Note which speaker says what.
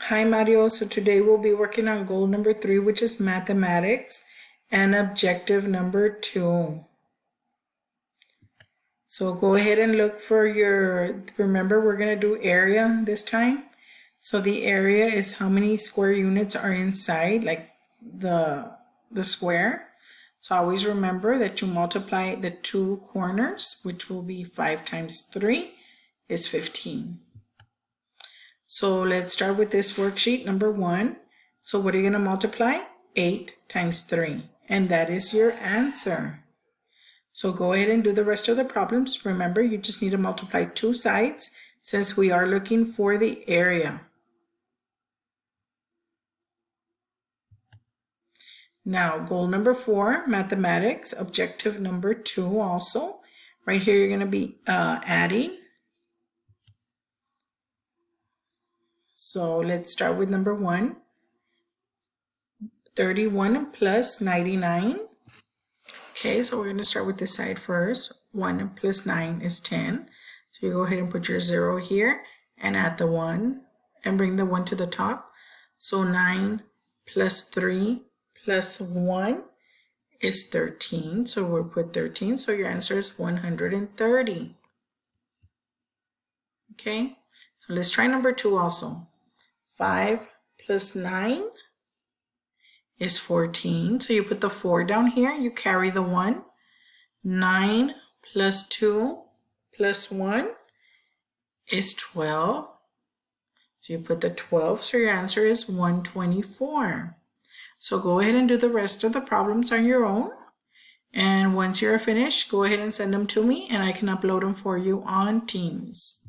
Speaker 1: Hi Mario, so today we'll be working on goal number 3, which is mathematics, and objective number 2. So go ahead and look for remember we're going to do area this time. So the area is how many square units are inside, like the square. So always remember that you multiply the two corners, which will be 5 times 3 is 15. So let's start with this worksheet number 1. So what are you going to multiply? 8 times 3. And that is your answer. So go ahead and do the rest of the problems. Remember, you just need to multiply two sides since we are looking for the area. Now, goal number 4, mathematics, objective number 2 also. Right here, you're going to be adding. So let's start with number 1. 31 plus 99. Okay, so we're going to start with this side first. 1 plus 9 is 10. So you go ahead and put your 0 here and add the 1 and bring the 1 to the top. So 9 plus 3 plus 1 is 13. So we'll put 13. So your answer is 130. Okay, so let's try number 2 also. 5 plus 9 is 14. So you put the 4 down here. You carry the 1. 9 plus 2 plus 1 is 12. So you put the 12. So your answer is 124. So go ahead and do the rest of the problems on your own. And once you're finished, go ahead and send them to me and I can upload them for you on Teams.